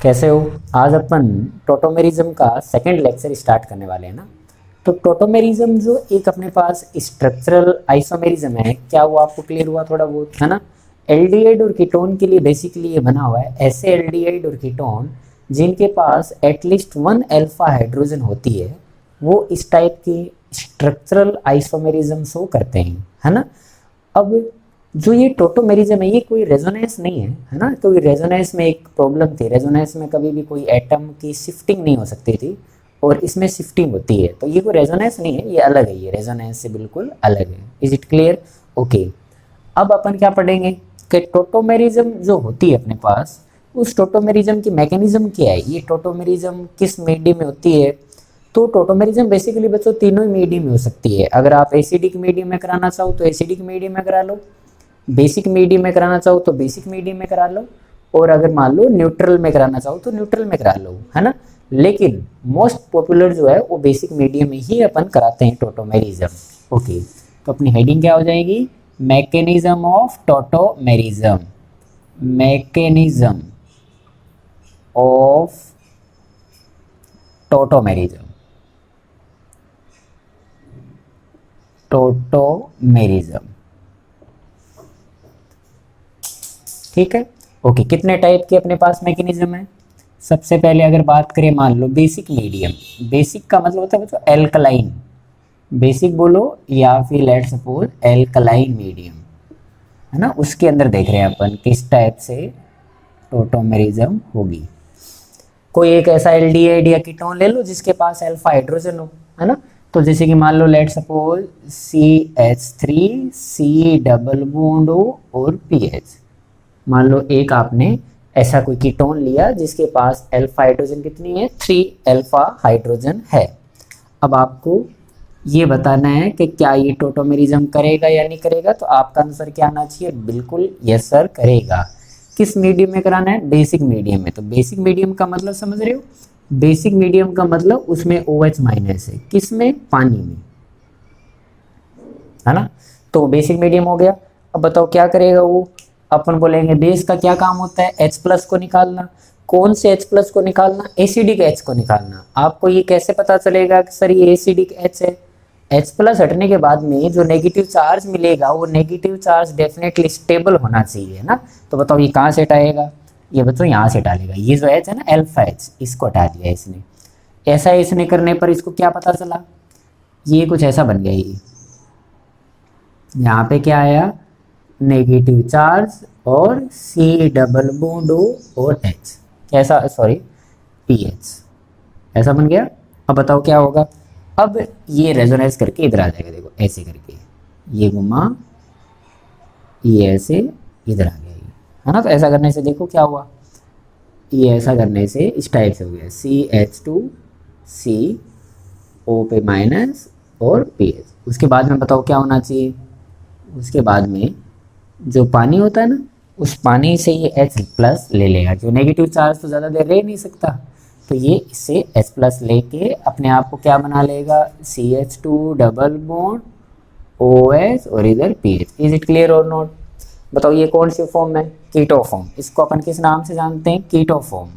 कैसे हो? आज अपन टोटोमेरिज्म का सेकंड लेक्चर स्टार्ट करने वाले हैं ना। तो टोटोमेरिज्म जो एक अपने पास स्ट्रक्चरल आइसोमेरिज्म है, क्या वो आपको क्लियर हुआ थोड़ा बहुत, है ना? एल्डिहाइड और कीटोन के लिए बेसिकली ये बना हुआ है। ऐसे एल्डिहाइड और कीटोन जिनके पास एटलीस्ट वन अल्फा हाइड्रोजन होती है, वो इस टाइप की स्ट्रक्चरल आइसोमेरिज्म शो करते हैं, है ना। अब जो ये टोटोमेरिज्म है, ये कोई रेजोनेंस नहीं है ना। क्योंकि रेजोनेंस में एक प्रॉब्लम थी, रेजोनेंस में कभी भी कोई एटम की शिफ्टिंग नहीं हो सकती थी, और इसमें शिफ्टिंग होती है। तो ये कोई रेजोनेंस नहीं है, ये अलग है, ये रेजोनेंस से बिल्कुल अलग है। Is it clear? ओके। अब अपन क्या पढ़ेंगे कि टोटोमेरिज्म जो होती है अपने पास, उस टोटोमेरिज्म की मैकेनिज्म क्या है, ये टोटोमेरिज्म किस मीडियम में होती है। तो टोटोमेरिज्म बेसिकली बच्चों तीनों ही मीडियम में हो सकती है। अगर आप एसिडिक मीडियम में कराना चाहो तो एसिडिक मीडियम में करा लो, बेसिक मीडियम में कराना चाहो तो बेसिक मीडियम में करा लो, और अगर मान लो न्यूट्रल में कराना चाहो तो न्यूट्रल में करा लो, है ना। लेकिन मोस्ट पॉपुलर जो है वो बेसिक मीडियम में ही अपन कराते हैं टोटोमेरिज्म। ओके, तो अपनी हेडिंग क्या हो जाएगी? Mechanism of tautomerism. Mechanism of tautomerism. Tautomerism, ठीक है। ओके, कितने टाइप के अपने पास मैकेनिज्म है? सबसे पहले अगर बात करें, मान लो बेसिक मीडियम। बेसिक का मतलब होता है बच्चों एल्कलाइन। बेसिक बोलो या फिर लेट सपोज एल्कलाइन मीडियम, है ना। उसके अंदर देख रहे हैं अपन किस टाइप से टोटोमेरिज्म होगी। कोई एक ऐसा एल्डिहाइड या कीटोन ले लो जिसके पास अल्फा हाइड्रोजन हो, है ना। तो जैसे कि मान लो let suppose CH3 C double bond O और PH। मान लो एक आपने ऐसा कोई कीटोन लिया जिसके पास अल्फा हाइड्रोजन कितनी है? 3 अल्फा हाइड्रोजन है। अब आपको ये बताना है कि क्या ये टोटोमेरिज्म करेगा या नहीं करेगा। तो आपका आंसर क्या आना चाहिए? बिल्कुल यस सर, करेगा। किस मीडियम में कराना है? बेसिक मीडियम में। तो बेसिक मीडियम का मतलब समझ रहे हो? बेसिक मीडियम का मतलब उसमें OH माइनस है, किसमें? पानी में, है ना। तो बेसिक मीडियम हो गया। अब बताओ क्या करेगा वो? अपन बोलेंगे बेस का क्या काम होता है? H प्लस को निकालना। कौन से H प्लस को निकालना? एसिडिक H को निकालना। आपको ये कैसे पता चलेगा कि सर ये एसिडिक H है? H प्लस हटने के बाद में जो नेगेटिव चार्ज मिलेगा, वो नेगेटिव चार्ज डेफिनेटली स्टेबल होना चाहिए ना। तो बताओ ये कहाँ से हटाएगा? ये बच्चों यहाँ से डालेगा। ये जो H है ना, अल्फा H, इसको हटा दिया इसने। ऐसा इसने करने पर इसको क्या पता चला? ये कुछ ऐसा बन गया। ये यहाँ पे क्या आया? नेगेटिव चार्ज और C डबल बॉन्ड O और H, कैसा? सॉरी, PH, ऐसा बन गया। अब बताओ क्या होगा? अब ये रेजोनेंस करके इधर आ जाएगा, देखो ऐसे करके, ये घुमा, ये ऐसे इधर आ गया, ये है ना। तो ऐसा करने से देखो क्या हुआ, ये ऐसा करने से इस टाइप से हो गया CH2C O पे माइनस और PH। उसके बाद में बताओ क्या होना चाहिए? उसके बाद में जो पानी होता है ना, उस पानी से ये H प्लस ले लेगा। जो नेगेटिव चार्ज तो ज़्यादा देर रह नहीं सकता, तो ये इससे H प्लस लेके अपने आप को क्या बना लेगा? CH2 डबल बॉन्ड OH और इधर PH। इज इट क्लियर और नॉट? बताओ ये कौन सी फॉर्म है? Keto form. इसको अपन किस नाम से जानते हैं? Keto form.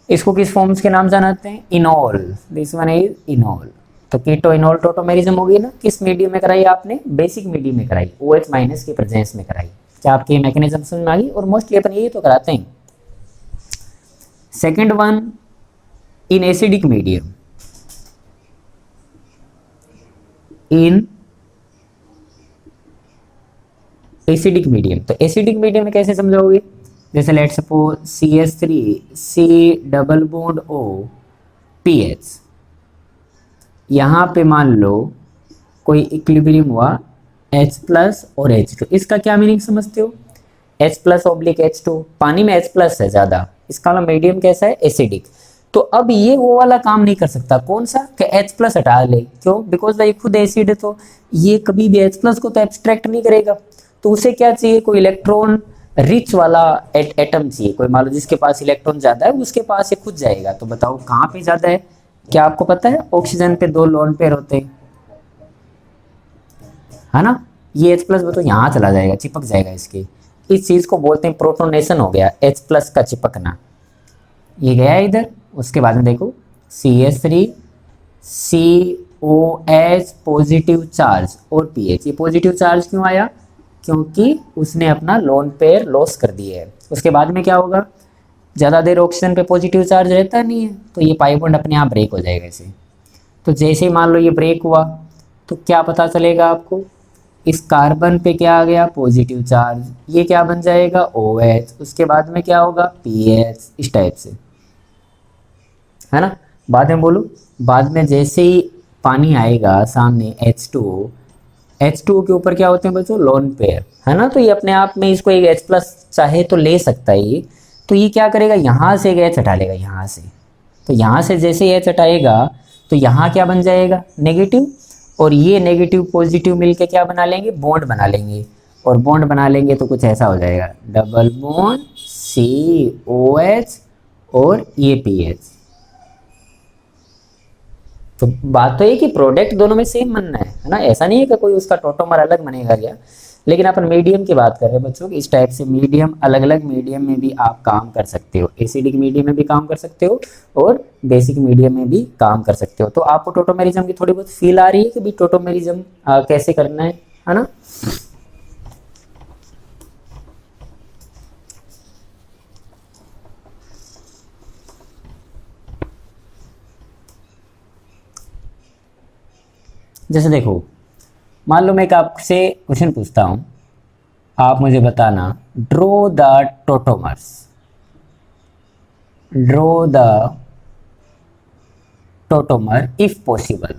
इसको किस फॉर्म्स के नाम जानते हैं? Enol. This one is enol. तो कीटो इनॉल टोटोमेरिज्म होगी ना। किस मीडियम में कराई आपने? बेसिक मीडियम में कराई, OH माइनस की प्रेजेंस में कराई। क्या आपकी मैकेनिज्म समझ में आ गई? और मोस्टली अपन यही तो कराते हैं। Second one, in acidic medium. In acidic medium, तो एसिडिक मीडियम में कैसे समझाओगे? जैसे let suppose CH3 C double bond O PH। यहाँ पे मान लो कोई इक्विलिब्रियम हुआ H प्लस और H2। इसका क्या मीनिंग समझते हो? H प्लस ऑब्लिक H2, पानी में H प्लस है ज़्यादा, इसका मतलब मीडियम कैसा है? एसिडिक। तो अब ये वो वाला काम नहीं कर सकता, कौन सा? कि H प्लस हटा ले। क्यों? बिकॉज ये खुद एसिड है, तो ये कभी भी H प्लस को तो एब्स्ट्रैक्ट नहीं करेगा। तो उसे क्या चाहिए? कोई इलेक्ट्रॉन रिच वाला एटम चाहिए। कोई मान लो जिसके पास इलेक्ट्रॉन ज़्यादा है, उसके पास ये खुद जाएगा। तो बताओ कहाँ पे ज़्यादा है? क्या आपको पता है? ऑक्सीजन पे 2 लोन पेयर होते हैं, है ना। ये H प्लस बताओ यहाँ चला जाएगा, चिपक जाएगा इसके। इस चीज़ को बोलते हैं प्रोटोनेशन हो गया, H+ का चिपकना। ये गया इधर, उसके बाद में देखो CH3 COH पॉजिटिव चार्ज और pH। ये पॉजिटिव चार्ज क्यों आया? क्योंकि उसने अपना लोन पेयर लॉस कर दिया है। उसके बाद में क्या होगा? ज़्यादा देर ऑक्सीजन पे पॉजिटिव चार्ज रहता नहीं है, तो ये पाई बॉन्ड अपने आप ब्रेक हो जाएगा इसे। तो जैसे ही मान लो ये ब्रेक हुआ तो क्या पता चलेगा आपको? इस कार्बन पे क्या आ गया? Positive charge. ये क्या बन जाएगा? OH। उसके बाद में क्या होगा? pH। इस टाइप से, है ना। बाद में बोलो, बाद में जैसे ही पानी आएगा सामने H2O के ऊपर क्या होते हैं बच्चों? लोन पेयर, है ना। तो ये अपने आप में इसको एक H+ चाहे तो ले सकता है ये। तो ये क्या करेगा? यहाँ से एक H हटा लेगा, यहाँ से। तो यहाँ से जैसे ही H हटाएगा तो यहाँ क्या बन जाएगा? नेगेटिव। और ये नेगेटिव पॉजिटिव मिलके क्या बना लेंगे? बॉन्ड बना लेंगे। और बॉन्ड बना लेंगे तो कुछ ऐसा हो जाएगा, डबल बॉन्ड COH और ये pH। तो बात तो ये कि प्रोडक्ट दोनों में सेम बनना है ना। ऐसा नहीं है कि कोई उसका टोटोमर अलग बनेगा क्या। लेकिन अपन मीडियम की बात कर रहे हैं बच्चों, इस टाइप से मीडियम, अलग अलग मीडियम में भी आप काम कर सकते हो। एसिडिक मीडियम में भी काम कर सकते हो और बेसिक मीडियम में भी काम कर सकते हो। तो आपको टोटोमेरिज्म की थोड़ी बहुत फील आ रही है कि भाई टोटोमेरिज्म कैसे करना है ना। जैसे देखो, मान लो मैं एक आपसे क्वेश्चन पूछता हूँ, आप मुझे बताना, draw the tautomers, draw the tautomer if possible,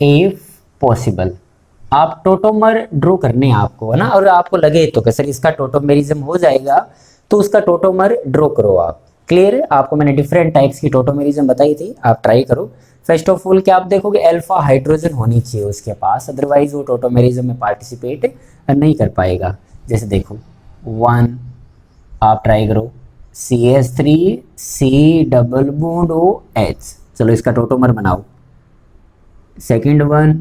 if possible. आप टोटोमर ड्रॉ करने हैं आपको, है ना। और आपको लगे तो कि सर इसका टोटोमेरिज्म हो जाएगा, तो उसका टोटोमर ड्रॉ करो आप। क्लियर है? आपको मैंने डिफरेंट टाइप्स की टोटोमेरिज्म बताई थी, आप ट्राई करो। फर्स्ट ऑफ ऑल क्या आप देखोगे? अल्फा हाइड्रोजन होनी चाहिए उसके पास, अदरवाइज वो टोटोमेरिज्म में पार्टिसिपेट नहीं कर पाएगा। जैसे देखो 1, आप ट्राई करो CH3 C double bond OH, चलो इसका टोटोमर बनाओ। Second one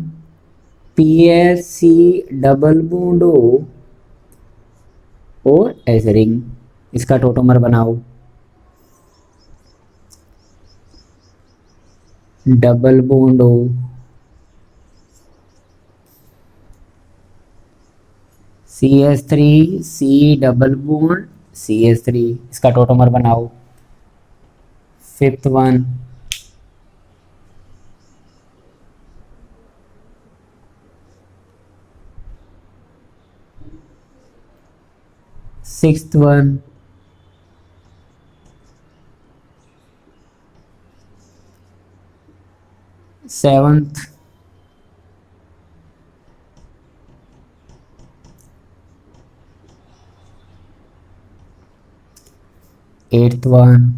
PSC double bond O और एस रिंग, इसका टोटोमर बनाओ। Double bond O, CH3 C double bond CH3, इसका टोटोमर बनाओ। Fifth one sixth one seventh eighth one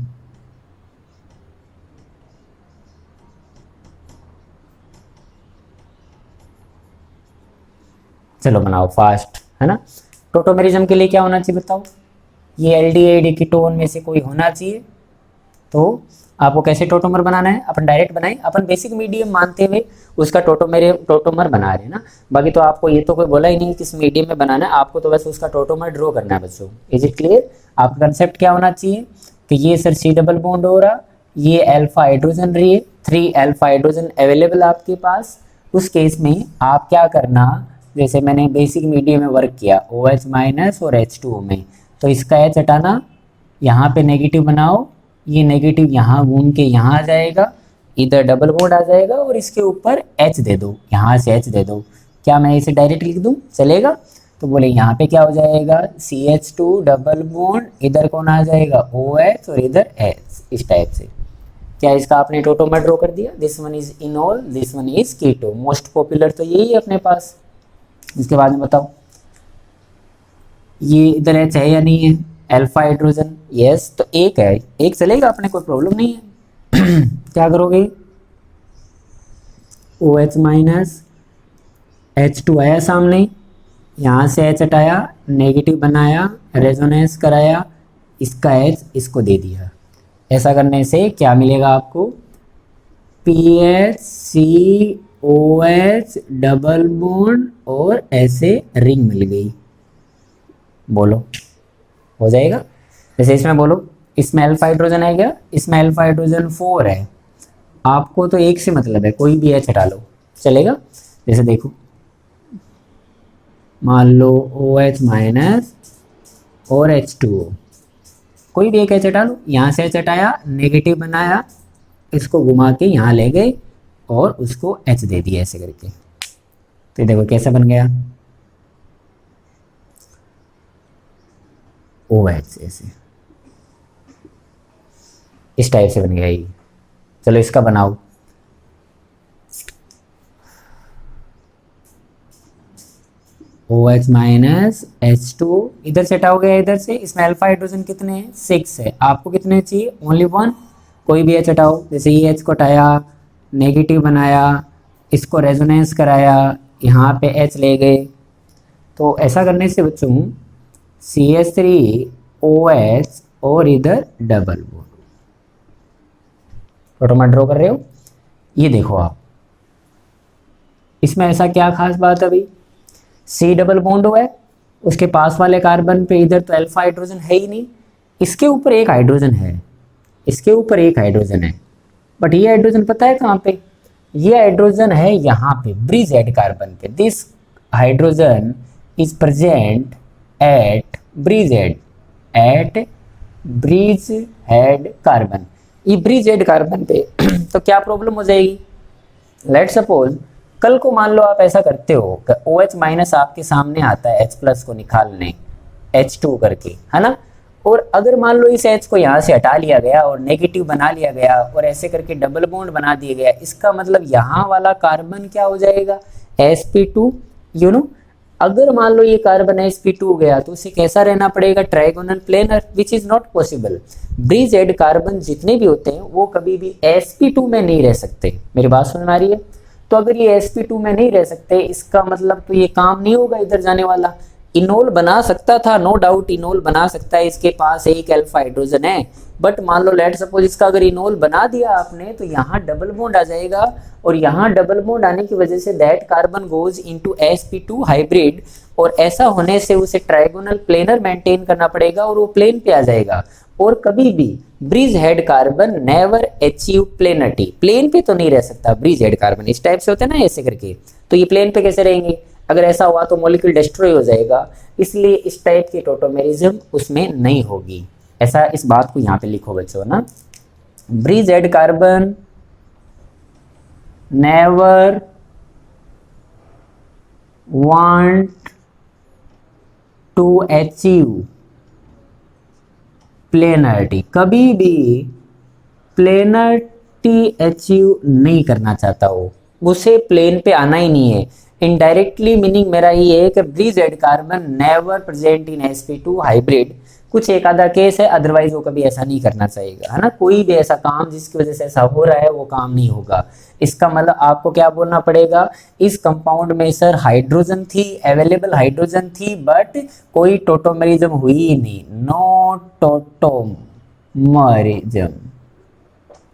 चलो बनाओ फास्ट, है ना। टोटोमेरिज्म के लिए क्या होना चाहिए बताओ? ये एल्डिहाइड कीटोन में से कोई होना चाहिए। तो आपको कैसे टोटोमर बनाना है? अपन डायरेक्ट बनाए, अपन बेसिक मीडियम मानते हुए उसका टोटोमर बना रहे हैं ना। बाकी तो आपको ये तो कोई बोला ही नहीं किस मीडियम में बनाना है, आपको तो बस उसका टोटोमर ड्रॉ करना है बच्चों। Is it clear? आपका कंसेप्ट क्या होना चाहिए कि ये सर C डबल बॉन्ड हो रहा, ये अल्फा हाइड्रोजन रही है, 3 अल्फा हाइड्रोजन अवेलेबल आपके पास। उस केस में आप क्या करना, जैसे मैंने बेसिक मीडियम में वर्क किया OH माइनस और H2O में, तो इसका H हटाना, यहाँ पे नेगेटिव बनाओ, ये नेगेटिव यहाँ घूम के यहाँ आ जाएगा, इधर डबल बॉन्ड आ जाएगा और इसके ऊपर H दे दो, यहाँ से H दे दो। क्या मैं इसे डायरेक्ट लिख दूँ? चलेगा? तो बोले यहाँ पे क्या हो जाएगा? CH2 डबल बॉन्ड, इधर कौन आ जाएगा? OH और इधर H, इस टाइप से। क्या इसका आपने टोटोमर ड्रॉ कर दिया? This one is enol, this one is keto. Most popular तो यही है अपने पास। इसके बाद में बताओ ये इधर H है या नहीं है? अल्फा हाइड्रोजन, यस, तो एक है, एक चलेगा, अपने कोई प्रॉब्लम नहीं है। क्या करोगे? OH माइनस H2 आया सामने, यहाँ से H हटाया, नेगेटिव बनाया, रेजोनेंस कराया, इसका H इसको दे दिया। ऐसा करने से क्या मिलेगा आपको? PHCOH डबल बॉन्ड और ऐसे रिंग मिल गई। बोलो, हो जाएगा। जैसे इसमें बोलो, इसमें अल्फा हाइड्रोजन है क्या, इसमें अल्फा हाइड्रोजन 4 है, आपको तो एक से मतलब है, कोई भी एच हटा लो चलेगा। जैसे देखो, मान लो OH माइनस और H2O, कोई भी एक एच हटा लो, यहाँ से एच हटाया, नेगेटिव बनाया, इसको घुमा के यहाँ ले गए और उसको एच दे दिया ऐसे करके। तो देखो कैसा बन गया, OH ऐसे, इस टाइप से बन गया ये। चलो इसका बनाओ, OH माइनस H2, इधर से हटा हो गया, इधर से, इसमें अल्फा हाइड्रोजन कितने हैं, 6 है, आपको कितने चाहिए, ओनली 1, कोई भी H हटाओ। जैसे ये H को हटाया, नेगेटिव बनाया, इसको रेजोनेंस कराया, यहाँ पे H ले गए, तो ऐसा करने से बच्चों CH3OH और इधर डबल बॉन्ड, ऑटोमेटिक ड्रॉ कर रहे हो। ये देखो आप, इसमें ऐसा क्या खास बात है भाई, C डबल बॉन्ड हुआ है, उसके पास वाले कार्बन पे इधर तो अल्फा हाइड्रोजन है ही नहीं, इसके ऊपर एक हाइड्रोजन है, इसके ऊपर एक हाइड्रोजन है, बट ये हाइड्रोजन पता है कहाँ पे, ये हाइड्रोजन है यहाँ पे ब्रिज हेड कार्बन पे। This hydrogen is present at bridgehead, at bridgehead carbon, ये ब्रिज हेड कार्बन पे। तो क्या प्रॉब्लम हो जाएगी, लेट सपोज कल को मान लो आप ऐसा करते हो कि OH माइनस आपके सामने आता है H प्लस को निकालने H2 करके, है ना, और अगर मान लो इस H को यहाँ से हटा लिया गया और नेगेटिव बना लिया गया और ऐसे करके डबल बॉन्ड बना दिया गया, इसका मतलब यहाँ वाला कार्बन क्या हो जाएगा, sp2, यू नो। अगर मान लो ये कार्बन sp2 हो गया तो उसे कैसा रहना पड़ेगा, trigonal planar, which is not possible. Bridge head carbon जितने भी होते हैं वो कभी भी sp2 में नहीं रह सकते, मेरी बात समझ में आ रही है। तो अगर ये sp2 में नहीं रह सकते, इसका मतलब तो ये काम नहीं होगा इधर जाने वाला। इनोल बना सकता था, नो डाउट इनोल बना सकता है, इसके पास एक अल्फा हाइड्रोजन है, बट मान लो लेट सपोज इसका अगर इनोल बना दिया आपने तो यहाँ डबल बॉन्ड आ जाएगा, और यहाँ डबल बॉन्ड आने की वजह say that carbon goes into sp2 hybrid, और ऐसा होने से उसे ट्राइगोनल प्लेनर मेंटेन करना पड़ेगा और वो प्लेन पे आ जाएगा। और कभी भी bridgehead carbon never achieve planarity, plane पे तो नहीं रह सकता ब्रिज हेड कार्बन, इस टाइप से होते हैं ना ऐसे करके, तो ये प्लेन पे कैसे रहेंगे, अगर ऐसा हुआ तो मॉलिक्यूल डिस्ट्रॉय हो जाएगा, इसलिए इस टाइप की टोटोमेरिज्म उसमें नहीं होगी। ऐसा इस बात को यहाँ पे लिखो बच्चों ना, bridgehead carbon never want to achieve planarity, कभी भी प्लेनरिटी अचीव नहीं करना चाहता हो, उसे प्लेन पे आना ही नहीं है। इनडायरेक्टली मीनिंग मेरा ये है कि bridge head carbon never present in sp2 hybrid, कुछ एक आधा केस है, अदरवाइज वो कभी ऐसा नहीं करना चाहिएगा, है ना। कोई भी ऐसा काम जिसकी वजह से ऐसा हो रहा है वो काम नहीं होगा। इसका मतलब आपको क्या बोलना पड़ेगा, इस कंपाउंड में सर हाइड्रोजन थी, अवेलेबल हाइड्रोजन थी, बट कोई टोटोमेरिज्म हुई ही नहीं, नो टोटोमरिज्म,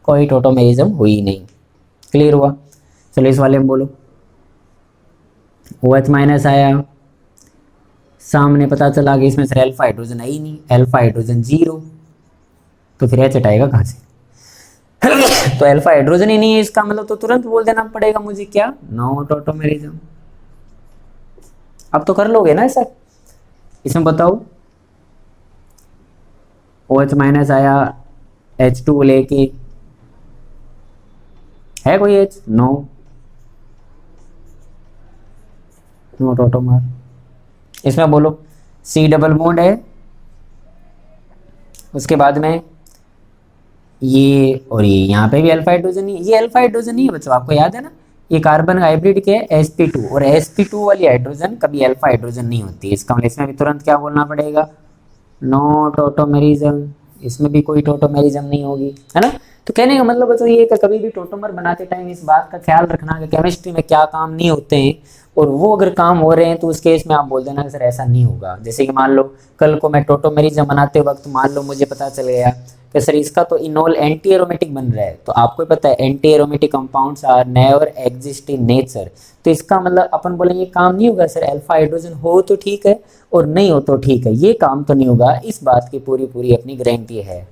कोई टोटोमेरिज्म हुई नहीं। क्लियर हुआ, चलो इस वाले में बोलो, OH माइनस आया, सामने पता चला कि इसमें सर अल्फा हाइड्रोजन है ही नहीं, अल्फा हाइड्रोजन 0, तो फिर H हटाएगा कहाँ से तो अल्फा हाइड्रोजन ही नहीं है, इसका मतलब तो तुरंत बोल देना पड़ेगा मुझे क्या, नो टोटोमेरिज्म। अब तो कर लोगे ना ऐसा, इसमें बताओ OH माइनस आया, H2 लेके, है कोई H, नो टोटोमर। इसमें बोलो C डबल बॉन्ड है, उसके बाद में ये और ये, यहाँ पे भी अल्फा हाइड्रोजन नहीं, ये अल्फा हाइड्रोजन नहीं है बच्चों, आपको याद है ना, ये कार्बन हाइब्रिड के sp2, और sp2 वाली हाइड्रोजन कभी अल्फा हाइड्रोजन नहीं होती। इसका मतलब इसमें भी तुरंत क्या बोलना पड़ेगा, नो टोटोमेरिज्म, इसमें भी कोई टोटोमेरिज्म नहीं होगी, है ना। तो कहने का मतलब बच्चों ये कि कभी भी टोटोमर बनाते टाइम इस बात का ख्याल रखना कि केमिस्ट्री में क्या काम नहीं होते हैं, और वो अगर काम हो रहे हैं तो उस केस में आप बोल देना कि सर ऐसा नहीं होगा। जैसे कि मान लो कल को मैं टोटोमेरिज्म बनाते वक्त मान लो मुझे पता चल गया कि सर इसका तो इनोल एंटी एरोमेटिक बन रहा है, तो आपको पता है anti aromatic compounds are never exist in nature. तो इसका मतलब अपन बोलेंगे काम नहीं होगा सर, अल्फा हाइड्रोजन हो तो ठीक है और नहीं हो तो ठीक है, ये काम तो नहीं होगा, इस बात की पूरी पूरी अपनी गारंटी है।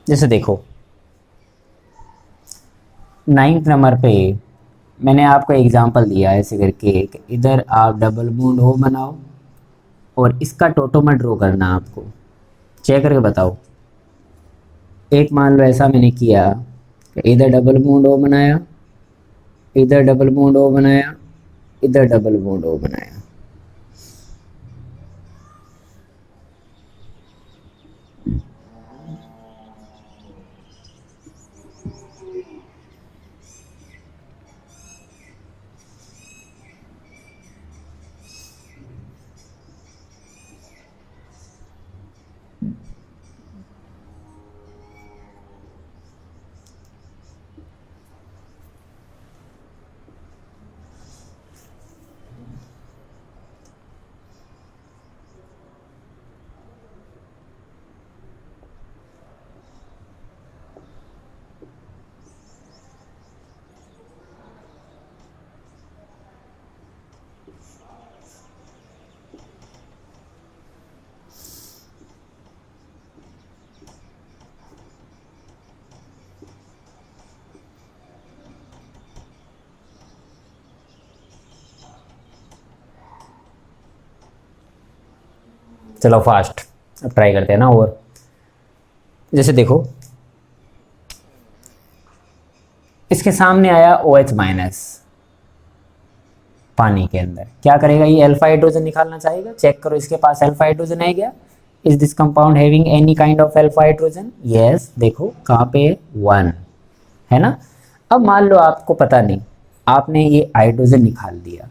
जैसे देखो 9th नंबर पे मैंने आपको एग्जांपल दिया है ऐसे करके कि इधर आप डबल बॉन्ड O बनाओ और इसका टोटोमर ड्रॉ करना आपको, चेक करके बताओ। एक मान लो ऐसा मैंने किया कि इधर डबल बॉन्ड O बनाया, इधर डबल बॉन्ड O बनाया, इधर डबल बॉन्ड O बनाया। चलो फास्ट अब ट्राई करते हैं ना। और जैसे देखो इसके सामने आया OH माइनस पानी के अंदर, क्या करेगा ये अल्फा हाइड्रोजन निकालना चाहेगा। चेक करो इसके पास अल्फा हाइड्रोजन है क्या, is this compound having any kind of alpha hydrogen, yes. देखो कहाँ पे 1 है ना। अब मान लो आपको पता नहीं, आपने ये हाइड्रोजन निकाल दिया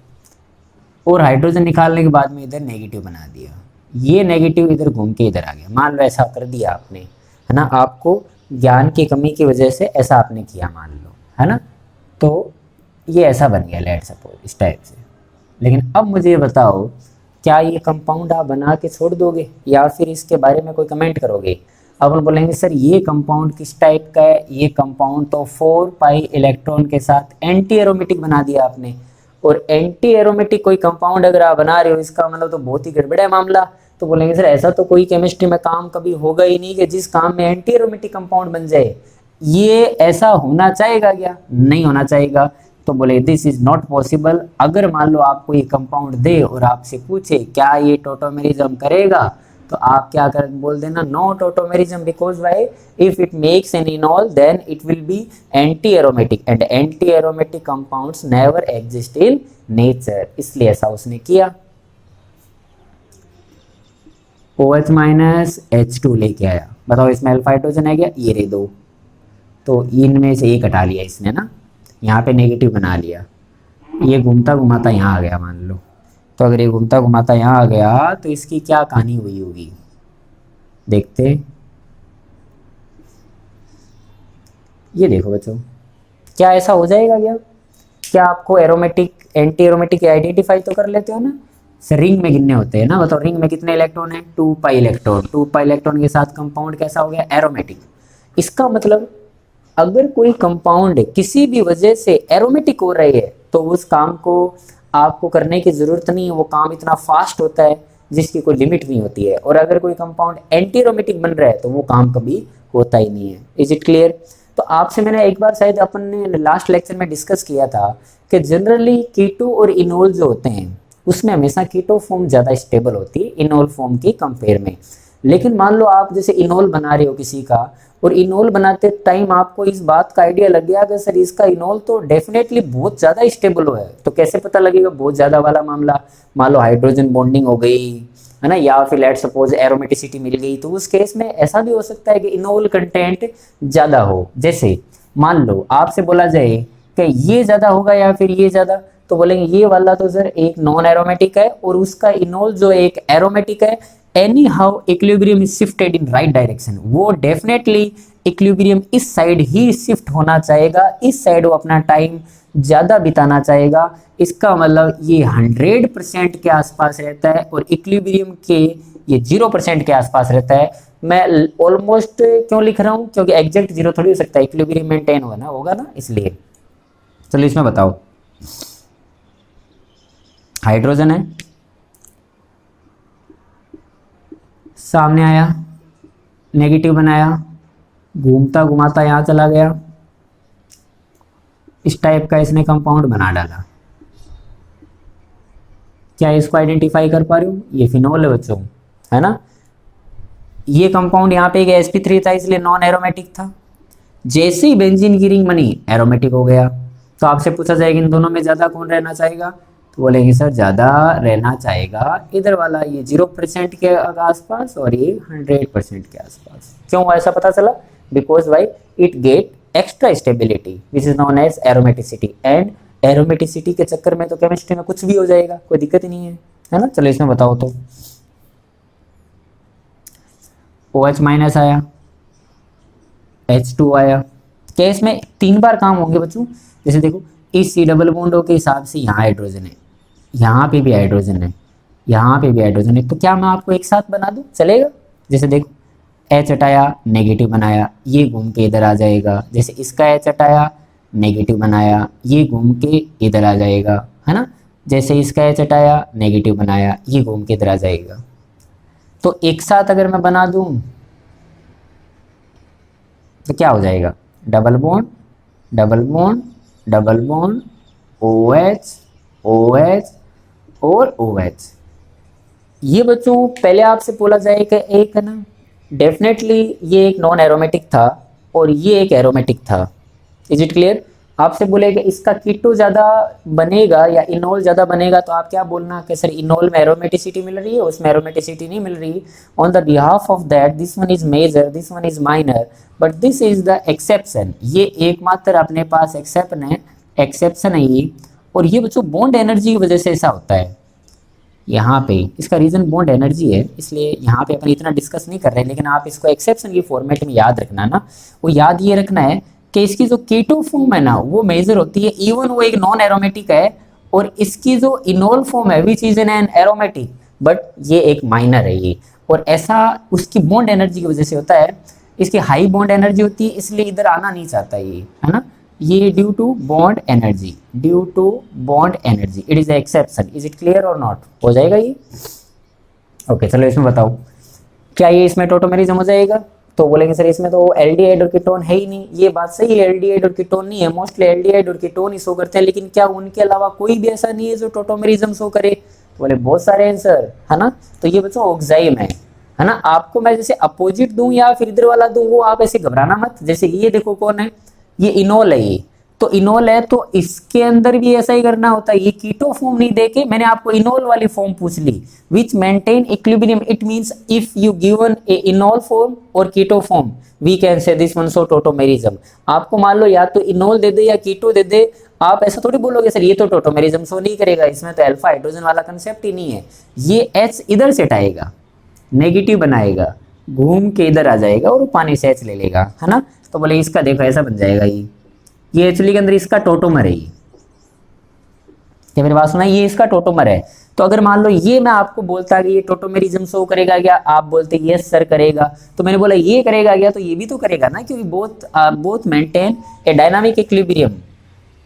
और हाइड्रोजन निकालने के बाद में इधर नेगेटिव बना दिया, ये नेगेटिव इधर घूम के इधर आ गया, मान लो ऐसा कर दिया आपने, है ना। आपको ज्ञान की कमी की वजह से ऐसा आपने किया मान लो, है ना। तो ये ऐसा बन गया लेट सपोज इस टाइप से। लेकिन अब मुझे ये बताओ क्या ये कंपाउंड आप बना के छोड़ दोगे या फिर इसके बारे में कोई कमेंट करोगे। अब हम बोलेंगे सर ये कंपाउंड किस टाइप का है, ये कंपाउंड तो 4 पाई इलेक्ट्रॉन के साथ एंटी एरोमेटिक बना दिया आपने। और एंटी एरोमेटिक कोई कंपाउंड अगर आप बना रहे हो इसका मतलब तो बहुत ही गड़बड़ है मामला। तो बोलेंगे सर ऐसा तो कोई केमिस्ट्री में काम कभी होगा ही नहीं कि जिस काम में एंटी एरोमेटिक कंपाउंड बन जाए, ये ऐसा होना चाहेगा क्या, नहीं होना चाहेगा। तो बोले दिस इज नॉट पॉसिबल। अगर मान लो आपको ये कंपाउंड दे और आपसे पूछे क्या ये टोटोमेरिज्म करेगा, तो आप क्या कर बोल देना no tautomerism, because why if it makes an enol then it will be anti aromatic and anti aromatic compounds never exist in nature, इसलिए ऐसा उसने किया। OH माइनस H2 लेके आया, बताओ इसमें अल्फा हाइड्रोजन है क्या, ये रहे 2, तो इनमें से एक हटा लिया इसने ना, यहाँ पे नेगेटिव बना लिया, ये घूमता घुमाता यहाँ आ गया मान लो। तो अगर ये घूमता घुमाता यहाँ आ गया तो इसकी क्या कहानी हुई होगी देखते। ये देखो बच्चों, क्या ऐसा हो जाएगा क्या, क्या आपको एरोमेटिक एंटी एरोमेटिक आइडेंटिफाई तो कर लेते हो ना। रिंग में गिनने होते हैं ना, बताओ रिंग में कितने इलेक्ट्रॉन है, 2 पाई इलेक्ट्रॉन। 2 पाई इलेक्ट्रॉन के साथ कंपाउंड कैसा हो गया, एरोमेटिक। इसका मतलब अगर कोई कंपाउंड किसी भी वजह से एरोमेटिक हो रही है तो उस काम को आपको करने की जरूरत नहीं है, वो काम इतना फास्ट होता है जिसकी कोई लिमिट नहीं होती है। और अगर कोई कंपाउंड एंटी एरोमेटिक बन रहा है तो वो काम कभी होता ही नहीं है। Is it clear. तो आपसे मैंने एक बार शायद अपन ने लास्ट लेक्चर में डिस्कस किया था कि जनरली कीटो और इनोल जो होते हैं उसमें हमेशा कीटो फॉर्म ज़्यादा स्टेबल होती है इनोल फॉर्म की कंपेयर में। लेकिन मान लो आप जैसे इनोल बना रहे हो किसी का, और इनोल बनाते टाइम आपको इस बात का आइडिया लग गया कि सर इसका इनोल तो डेफिनेटली बहुत ज़्यादा स्टेबल है, तो कैसे पता लगेगा बहुत ज़्यादा वाला मामला। मान लो हाइड्रोजन बॉन्डिंग हो गई है ना, या फिर लेट सपोज एरोमेटिसिटी मिल गई, तो उस केस में ऐसा भी हो सकता है कि इनोल कंटेंट ज़्यादा हो। जैसे मान लो आपसे बोला जाए कि ये ज़्यादा होगा या फिर ये ज़्यादा, तो बोलेंगे ये वाला तो सर एक नॉन एरोमेटिक है और उसका इनोल जो एक एरोमेटिक है, any how equilibrium is shifted in right direction, वो डेफिनेटली इक्विलिब्रियम इस साइड ही शिफ्ट होना चाहेगा, इस साइड वो अपना टाइम ज़्यादा बिताना चाहेगा। इसका मतलब ये 100% के आसपास रहता है और इक्विलिब्रियम के ये 0% के आसपास रहता है। मैं ऑलमोस्ट क्यों लिख रहा हूँ, क्योंकि एग्जैक्ट जीरो थोड़ी हो सकता है, इक्विलिब्रियम मेंटेन होगा ना इसलिए। चलो इसमें बताओ, हाइड्रोजन है, सामने आया, नेगेटिव बनाया, घूमता घुमाता यहाँ चला गया, इस टाइप का इसने कंपाउंड बना डाला। क्या इसको आइडेंटिफाई कर पा रहे हो? ये फिनोल है बच्चों, है ना। ये कंपाउंड यहाँ पे एक sp3 था इसलिए नॉन एरोमेटिक था। जैसे ही बेंजीन की रिंग बनी एरोमेटिक हो गया। तो आपसे पूछा जाएगा इन दोनों में ज्यादा कौन रहना चाहेगा, तो बोलेंगे सर ज्यादा रहना चाहेगा इधर वाला, ये 0% के आसपास और ये 100% के आसपास। क्यों ऐसा पता चला? Because why it get extra stability which is known as aromaticity, and aromaticity के चक्कर में तो केमिस्ट्री में कुछ भी हो जाएगा, कोई दिक्कत ही नहीं है ना। चलो इसमें बताओ तो, OH माइनस आया, H2 आया। केस में 3 बार काम होंगे बच्चों। जैसे देखो इस C डबल बॉन्डों के हिसाब से यहाँ हाइड्रोजन है, यहाँ पे भी हाइड्रोजन है, यहाँ पे भी हाइड्रोजन है, तो क्या मैं आपको एक साथ बना दूँ, चलेगा? जैसे देखो H हटाया, नेगेटिव बनाया, ये घूम के इधर आ जाएगा। जैसे इसका H हटाया, नेगेटिव बनाया, ये घूम के इधर आ जाएगा, है ना। जैसे इसका H हटाया, नेगेटिव बनाया, ये घूम के इधर आ जाएगा। तो एक साथ अगर मैं बना दूं तो क्या हो जाएगा? Double bond, double bond, double bond, OH, OH और OH। ये बच्चों पहले आपसे बोला जाए कि एक है ना, डेफिनेटली ये एक नॉन एरोमेटिक था और ये एक एरोमेटिक था। Is it clear? आपसे बोलेगा इसका कीटो ज़्यादा बनेगा या इनोल ज़्यादा बनेगा, तो आप क्या बोलना कि सर इनोल में एरोमेटिसिटी मिल रही है, उसमें एरोमेटिसिटी नहीं मिल रही। On the behalf of that this one is major, this one is minor, but this is the exception. ये एकमात्र अपने पास एक्सेप्शन है ये। और ये बच्चों बॉन्ड एनर्जी की वजह से ऐसा होता है। यहाँ पे इसका रीजन बॉन्ड एनर्जी है, इसलिए यहाँ पे अपन इतना डिस्कस नहीं कर रहे, लेकिन आप इसको एक्सेप्शन की फॉर्मेट में याद रखना ना। वो याद ये रखना है कि इसकी जो कीटो फॉर्म है ना वो मेजर होती है, इवन वो एक नॉन एरोमेटिक है, और इसकी जो इनोल फॉर्म है which is an aromatic, but ये एक माइनर है ये। और ऐसा उसकी बॉन्ड एनर्जी की वजह से होता है। इसकी हाई बॉन्ड एनर्जी होती है इसलिए इधर आना नहीं चाहता ये, है ना। ये due to bond energy, due to bond energy, it is exception. Is it clear और नॉट? हो जाएगा ये? ओके चलो इसमें बताओ, क्या ये इसमें टोटोमेरिज्म हो जाएगा? तो बोलेंगे सर इसमें तो एल्डिहाइड और कीटोन है ही नहीं। ये बात सही है, एल्डिहाइड और कीटोन नहीं है, मोस्टली एल्डिहाइड और कीटोन ही शो करते हैं, लेकिन क्या उनके अलावा कोई भी ऐसा नहीं है जो टोटोमेरिज्म शो करे? बोले बहुत सारे आंसर, है ना। तो ये बच्चों ऑक्साइम है ना। आपको मैं जैसे अपोजिट दूं या फिर इधर वाला दूं, वो आप ऐसे घबराना मत। जैसे ये देखो कौन है, ये इनोल है, ये तो इनोल है, तो इसके अंदर भी ऐसा ही करना होता है। ये कीटो फॉर्म नहीं देके मैंने आपको इनोल वाली फॉर्म पूछ ली, which maintain equilibrium. It means if you given a enol form और keto form, we can say this one so tautomerism. आपको मान लो या तो इनोल दे दे या कीटो दे दे, आप ऐसा थोड़ी बोलोगे सर ये तो टोटोमेरिज्म शो नहीं करेगा, इसमें तो अल्फा हाइड्रोजन वाला कंसेप्ट ही नहीं है। ये H इधर से हटाएगा, नेगेटिव बनाएगा, घूम के इधर आ जाएगा और वो पानी से H ले लेगा, है ना। तो बोले इसका देखो ऐसा बन जाएगा ये एक्चुअली के अंदर इसका टोटोमर है। ये क्या मेरी बात सुना? ये इसका टोटोमर है। तो अगर मान लो ये मैं आपको बोलता कि ये टोटोमेरिज्म शो करेगा क्या, आप बोलते यस सर करेगा, तो मैंने बोला ये करेगा क्या, तो ये भी तो करेगा ना, क्योंकि both maintain a dynamic equilibrium.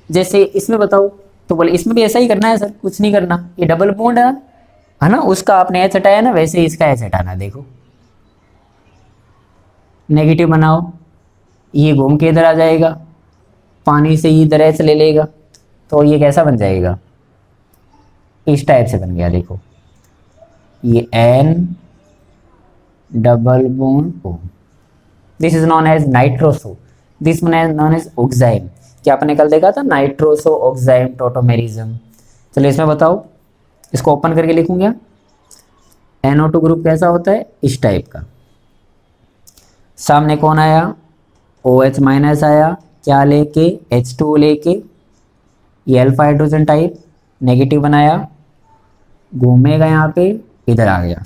जैसे इसमें बताओ, तो बोले इसमें भी ऐसा ही करना है सर, कुछ नहीं करना। ये डबल बॉन्ड है ना, उसका आपने H हटाया ना, वैसे ही इसका H हटाना। देखो नेगेटिव बनाओ, ये घूम के इधर आ जाएगा, पानी से ही इधर H ले लेगा, तो ये कैसा बन जाएगा? इस टाइप से बन गया। देखो ये N double bond O, this is known as nitroso, this known as oxime. क्या आपने कल देखा था नाइट्रोसो ऑक्साइम टोटोमेरिज्म। चलो इसमें बताओ, इसको ओपन करके लिखूंगा। NO2 ग्रुप कैसा होता है? इस टाइप का। सामने कौन आया? OH माइनस आया, क्या लेके? H2O लेके। ये अल्फा हाइड्रोजन टाइप, नेगेटिव बनाया, घूमेगा यहाँ पे, इधर आ गया।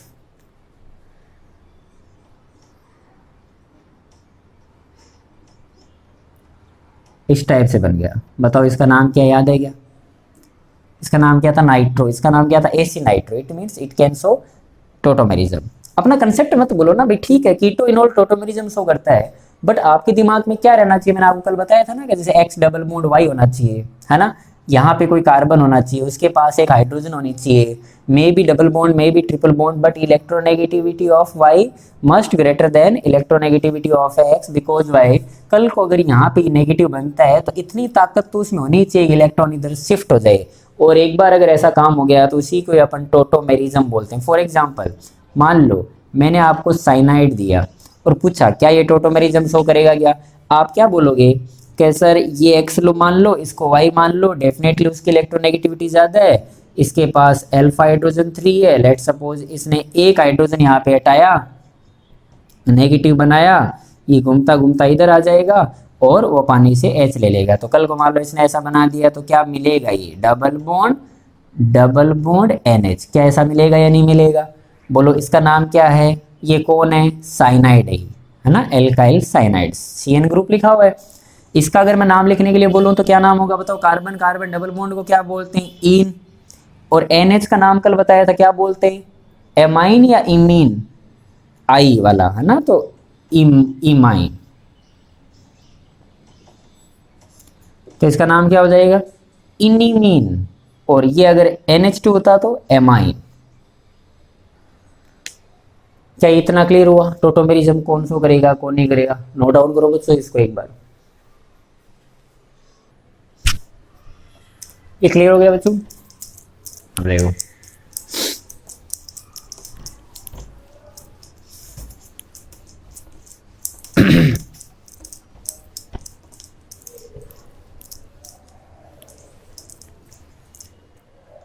इस टाइप से बन गया। बताओ इसका नाम क्या याद है क्या? इसका नाम क्या था? नाइट्रो। इसका नाम क्या था? AC nitro. It means it can show tautomerism. अपना कंसेप्ट मत बोलो ना भाई, ठीक है कीटो इनोल टोटोमेरिज्म शो करता है, बट आपके दिमाग में क्या रहना चाहिए? मैंने आपको कल बताया था ना कि जैसे एक्स डबल बॉन्ड वाई होना चाहिए, है ना, यहाँ पे कोई कार्बन होना चाहिए, उसके पास एक हाइड्रोजन होनी चाहिए, maybe double bond maybe triple bond, but electronegativity of Y must greater than electronegativity of X, because Y. कल को अगर यहाँ पे नेगेटिव बनता है तो इतनी ताकत तो उसमें होनी चाहिए, इलेक्ट्रॉन इधर शिफ्ट हो जाए, और एक बार अगर ऐसा काम हो गया तो उसी को अपन टोटोमेरिज्म बोलते हैं। फॉर एग्जाम्पल, मान लो मैंने आपको साइनाइड दिया और पूछा क्या ये टोटोमेरिज्म शो करेगा क्या? आप क्या बोलोगे कि सर ये एक्स लो मान लो, इसको वाई मान लो, डेफिनेटली उसकी इलेक्ट्रोनेगेटिविटी ज़्यादा है, इसके पास अल्फा हाइड्रोजन 3 है, लेट सपोज इसने एक हाइड्रोजन यहाँ पे हटाया, नेगेटिव बनाया, ये घूमता घूमता इधर आ जाएगा और वो पानी से H ले लेगा। तो कल को मान लो इसने ऐसा बना दिया तो क्या मिलेगा? ये डबल बॉन्ड NH। क्या ऐसा मिलेगा या नहीं मिलेगा? बोलो इसका नाम क्या है? ये कौन है? साइनाइड है ना, एल्काइल साइनाइड, CN ग्रुप लिखा हुआ है। इसका अगर मैं नाम लिखने के लिए बोलूँ तो क्या नाम होगा बताओ? कार्बन कार्बन डबल बॉन्ड को क्या बोलते हैं? इन। और NH का नाम कल बताया था क्या बोलते हैं? एमाइन या इमीन? आई वाला, है ना, तो इमाइन। तो इसका नाम क्या हो जाएगा? इनिमीन। और ये अगर NH2 होता तो एमाइन। क्या इतना क्लियर हुआ? टोटोमेरिज्म कौन शो करेगा कौन नहीं करेगा? नोट डाउन करो बच्चों इसको एक बार। ये क्लियर हो गया बच्चों? देखो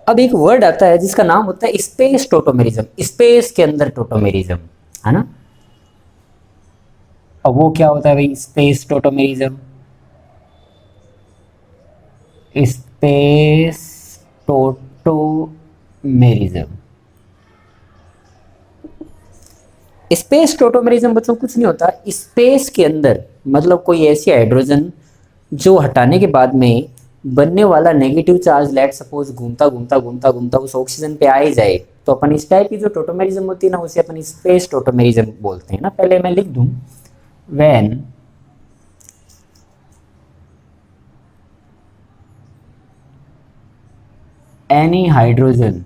अब एक वर्ड आता है जिसका नाम होता है स्पेस टोटोमेरिज्म। स्पेस के अंदर टोटोमेरिज्म, है ना। अब वो क्या होता है भाई? Space tautomerism. Space tautomerism. Space tautomerism बच्चों कुछ नहीं होता, स्पेस के अंदर मतलब कोई ऐसी हाइड्रोजन जो हटाने के बाद में बनने वाला नेगेटिव चार्ज, लेट सपोज घूमता घूमता घूमता घूमता उस ऑक्सीजन पे आ ही जाए, तो अपन इस टाइप की जो टोटोमेरिज्म होती है ना उसे अपन स्पेस टोटोमेरिज्म बोलते हैं ना। पहले मैं लिख दूं, when any hydrogen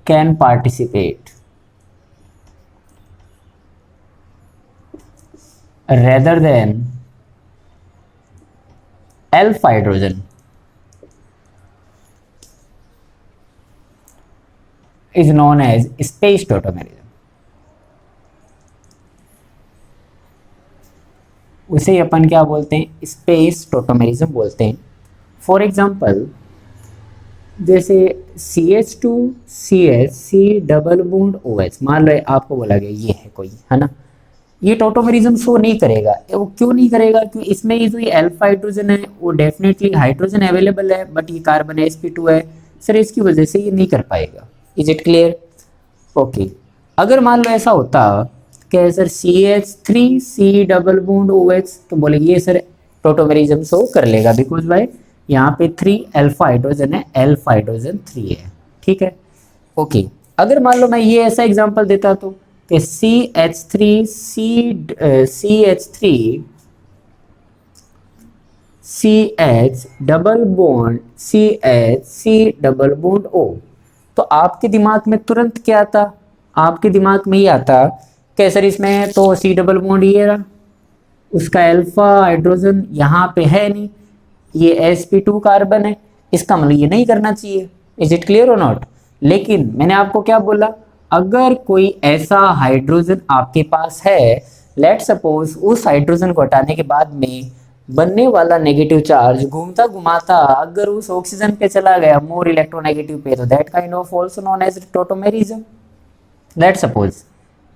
can participate rather than alpha hydrogen is known as space tautomerism. उसे अपन क्या बोलते हैं? स्पेस टोटोमेरिज्म बोलते हैं। फॉर एग्जाम्पल जैसे CH2CH C double bond OH, मान लो आपको बोला गया ये है कोई, है ना, ये टोटोमेरिज्म शो नहीं करेगा। वो क्यों नहीं करेगा? क्योंकि इसमें ये जो ये अल्फा हाइड्रोजन है वो डेफिनेटली हाइड्रोजन अवेलेबल है, बट ये कार्बन sp2 है सर, इसकी वजह से ये नहीं कर पाएगा। Is it clear? ओके। अगर मान लो ऐसा होता कि sir CH3 C double bond OH, तो बोले ये सर टोटोमेरिज्म शो कर लेगा, बिकॉज भाई यहाँ पे 3 अल्फा हाइड्रोजन है, अल्फा हाइड्रोजन 3 है, ठीक है। ओके। अगर मान लो मैं ये ऐसा एग्जांपल देता तो कि CH double bond C double bond O, तो आपके दिमाग में तुरंत क्या आता? आपके दिमाग में ये आता कि सर इसमें तो C डबल बॉन्ड ये रहा, उसका अल्फा हाइड्रोजन यहाँ पे है नहीं, ये sp2 कार्बन है, इसका मतलब ये नहीं करना चाहिए। इज इट क्लियर और नॉट? लेकिन मैंने आपको क्या बोला? अगर कोई ऐसा हाइड्रोजन आपके पास है, लेट सपोज उस हाइड्रोजन को हटाने के बाद में बनने वाला नेगेटिव चार्ज घूमता घुमाता अगर उस ऑक्सीजन पे चला गया मोर इलेक्ट्रोनेगेटिव पे, तो that kind of also known as tautomerism. Let suppose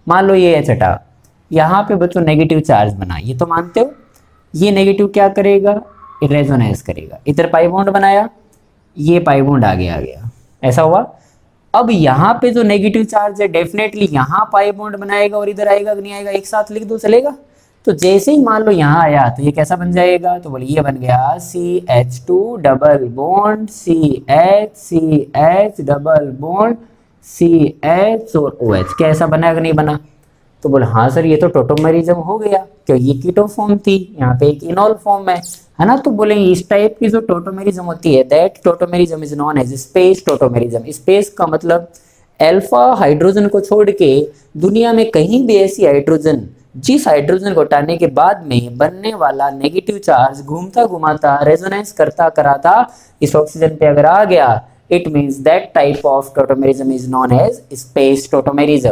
मान लो ये H हटा, यहाँ पे बच्चों नेगेटिव चार्ज बना, ये तो मानते हो, ये नेगेटिव क्या करेगा? रेजोनेंस करेगा। इधर पाई बॉन्ड बनाया, ये पाई बॉन्ड आगे आ गया, ऐसा हुआ। अब यहाँ पे जो नेगेटिव चार्ज है डेफिनेटली यहाँ पाई बॉन्ड बनाएगा और इधर आएगा कि नहीं आएगा, एक साथ लिख दो चलेगा। तो जैसे ही मान लो यहाँ आया तो ये कैसा बन जाएगा, तो बोलिए ये बन गया CH2 double bond CH double bond CH और OH। कैसा बना कि नहीं बना? तो बोले हाँ सर ये तो टोटोमेरिज्म हो गया, क्यों ये कीटो फॉर्म थी, यहाँ पे एक इनोल फॉर्म है ना। तो बोले इस टाइप की जो टोटोमेरिज्म होती है that tautomerism is known as space tautomerism. Space का मतलब अल्फा हाइड्रोजन को छोड़ के दुनिया में कहीं भी ऐसी हाइड्रोजन जिस हाइड्रोजन को हटाने के बाद में बनने वाला नेगेटिव चार्ज घूमता घुमाता रेजोनेंस करता कराता इस ऑक्सीजन पे अगर आ गया, it means that type of tautomerism is known as space tautomerism.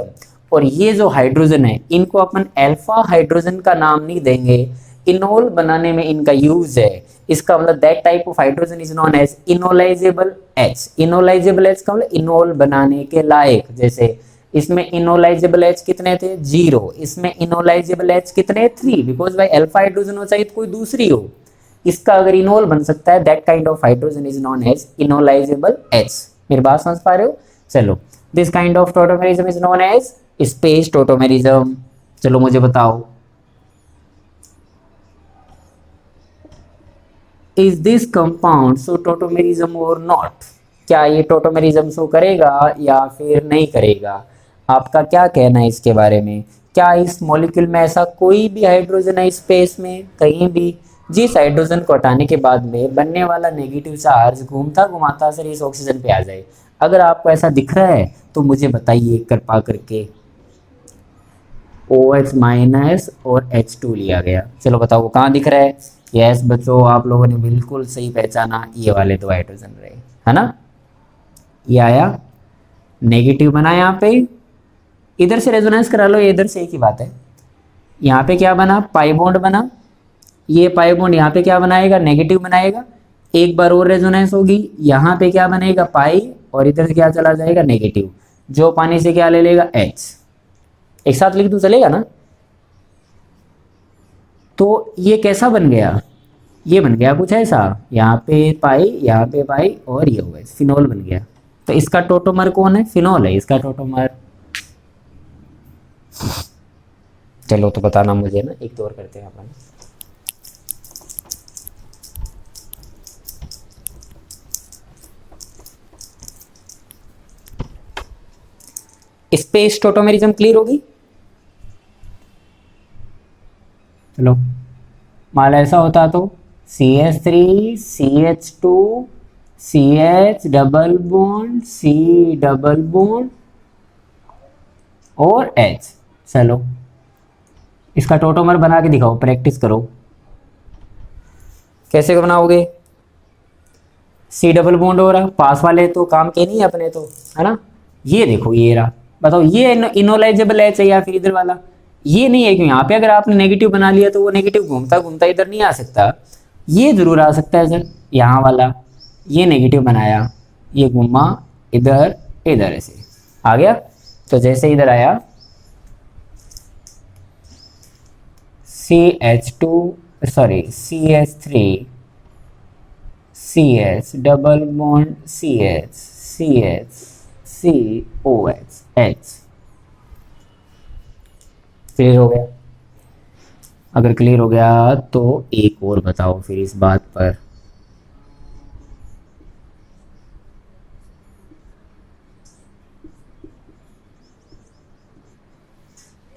और ये जो हाइड्रोजन है इनको अपन अल्फा हाइड्रोजन का नाम नहीं देंगे, इनोल बनाने में इनका यूज है। इसका मतलब that type of hydrogen is known as enolizable H. Enolizable H का मतलब इनोल बनाने के लायक। जैसे इसमें इनोलाइजेबल एच कितने थे 0, इसमें इनोलाइजेबल एच कितने 3, बिकॉज भाई अल्फा हाइड्रोजन हो चाहे तो कोई दूसरी हो, इसका अगर इनोल बन सकता है that kind of hydrogen is known as enolizable H. मेरी बात समझ पा रहे हो? चलो, this kind of tautomerism is known as space tautomerism. चलो मुझे बताओ, is this compound show tautomerism और नॉट? क्या ये टोटोमेरिज्म शो करेगा या फिर नहीं करेगा? आपका क्या कहना है इसके बारे में? क्या इस मॉलिक्यूल में ऐसा कोई भी हाइड्रोजन है स्पेस में कहीं भी जिस हाइड्रोजन को हटाने के बाद में बनने वाला नेगेटिव चार्ज घूमता घुमाता सर इस ऑक्सीजन पे आ जाए? अगर आपको ऐसा दिख रहा है तो मुझे बताइए कृपा करके। OH माइनस और H2 लिया गया। चलो बताओ वो कहाँ दिख रहा है? यस बच्चों, आप लोगों ने बिल्कुल सही पहचाना, ये वाले दो हाइड्रोजन रहे, है ना। ये आया नेगेटिव बना यहाँ पे, इधर से रेजोनेंस करा लो, इधर से एक ही बात है। यहाँ पे क्या बना? पाई बॉन्ड बना। ये पाई बॉन्ड यहाँ पे क्या बनाएगा? नेगेटिव बनाएगा। एक बार और रेजोनेंस होगी, यहाँ पे क्या बनेगा? पाई, और इधर से क्या चला जाएगा? नेगेटिव। जो पानी से क्या ले लेगा? H। एक साथ लिख दूं चलेगा ना? तो ये कैसा बन गया? ये बन गया कुछ ऐसा, यहाँ पे पाई, यहाँ पे पाई, और ये हुआ फिनोल बन गया। तो इसका टोटोमर कौन है? फिनोल है इसका टोटोमर। चलो तो बताना मुझे ना, एक दो और करते हैं अपन। स्पेस टोटोमेरिज्म क्लियर होगी? चलो, मान ऐसा होता तो CH3 CH2 CH double bond C double bond और H। चलो इसका टोटोमर बना के दिखाओ, प्रैक्टिस करो। कैसे बनाओगे? C डबल बॉन्ड हो रहा, पास वाले तो काम के नहीं अपने तो, है ना। ये देखो ये रहा, बताओ ये इनोलाइजेबल एच है या फिर इधर वाला? ये नहीं है, क्यों यहाँ पे अगर आपने नेगेटिव बना लिया तो वो नेगेटिव घूमता घूमता इधर नहीं आ सकता, ये जरूर आ सकता है सर। यहाँ वाला ये नेगेटिव बनाया, ये घूमा इधर, इधर ऐसे आ गया। तो जैसे इधर आया CH3 CH double bond CH COH H। Clear हो गया? अगर क्लियर हो गया तो एक और बताओ फिर इस बात पर।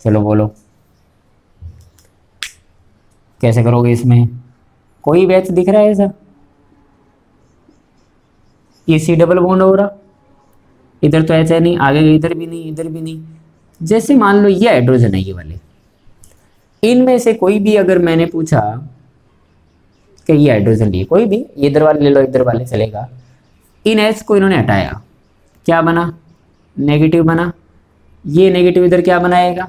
चलो बोलो, कैसे करोगे इसमें? कोई बैच दिख रहा है ऐसा? ये C डबल बॉन्ड हो रहा, इधर तो ऐसा नहीं, आगे इधर भी नहीं, इधर भी नहीं। जैसे मान लो ये हाइड्रोजन है, ये वाले, इनमें से कोई भी अगर मैंने पूछा कि ये हाइड्रोजन लिए, कोई भी, ये इधर वाले ले लो, इधर वाले चलेगा, इन एच को इन्होंने हटाया, क्या बना? नेगेटिव बना। ये नेगेटिव इधर क्या बनाएगा?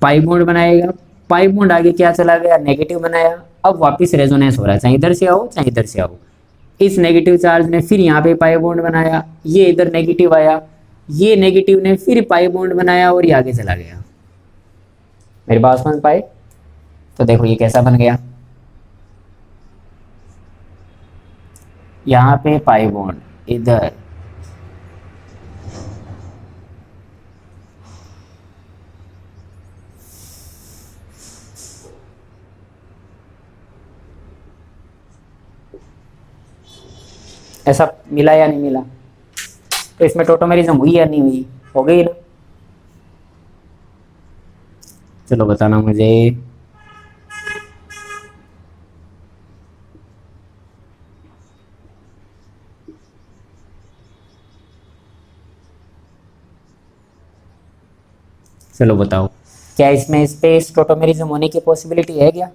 पाई बॉन्ड बनाएगा। पाई बॉन्ड आगे क्या चला गया? नेगेटिव बनाया। अब वापस रेजोनेंस हो रहा है, चाहे इधर से आओ चाहे इधर से आओ। इस नेगेटिव चार्ज ने फिर यहाँ पे पाई बॉन्ड बनाया, ये इधर नेगेटिव आया, ये नेगेटिव ने फिर पाई बॉन्ड बनाया और ये आगे चला गया। मेरी बात समझ पाए? तो देखो ये कैसा बन गया, यहाँ पे पाई बॉन्ड, इधर ऐसा मिला या नहीं मिला? तो इसमें टोटोमेरिज्म हुई या नहीं हुई? हो गई ना? चलो बताना मुझे। चलो बताओ, क्या इसमें स्पेस टोटोमेरिज्म होने की पॉसिबिलिटी है क्या?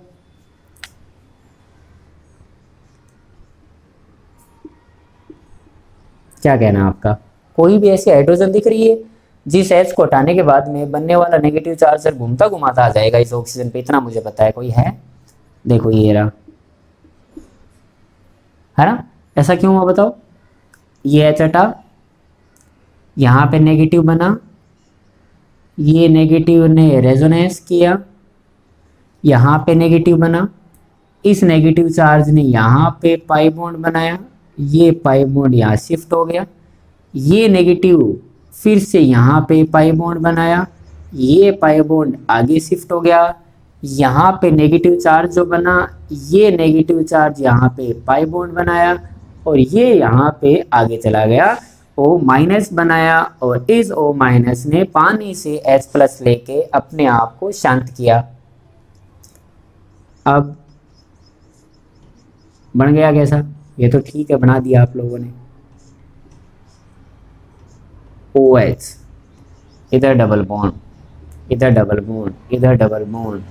क्या कहना है आपका? कोई भी ऐसी हाइड्रोजन दिख रही है जिस एच को हटाने के बाद में बनने वाला नेगेटिव चार्ज सर घूमता घुमाता आ जाएगा इस ऑक्सीजन पे, इतना मुझे पता है। कोई है? देखो ये रहा, है ना? ऐसा क्यों हुआ बताओ? ये एच हटा, यहाँ पे नेगेटिव बना, ये नेगेटिव ने रेजोनेंस किया, यहाँ पे नेगेटिव बना, इस नेगेटिव चार्ज ने यहाँ पे पाई बॉन्ड बनाया, ये पाई बॉन्ड यहाँ शिफ्ट हो गया, ये नेगेटिव फिर से यहाँ पे पाई बॉन्ड बनाया, ये पाई बॉन्ड आगे शिफ्ट हो गया, यहाँ पे नेगेटिव चार्ज जो बना, ये नेगेटिव चार्ज यहाँ पे पाई बॉन्ड बनाया, और ये यहाँ पे आगे चला गया, O माइनस बनाया, और इस O माइनस ने पानी से H प्लस लेके अपने आप को शांत किया। अब बन गया कैसा? ये तो ठीक है, बना दिया आप लोगों ने। OH, इधर डबल बॉन्ड, इधर डबल बॉन्ड, इधर डबल बॉन्ड,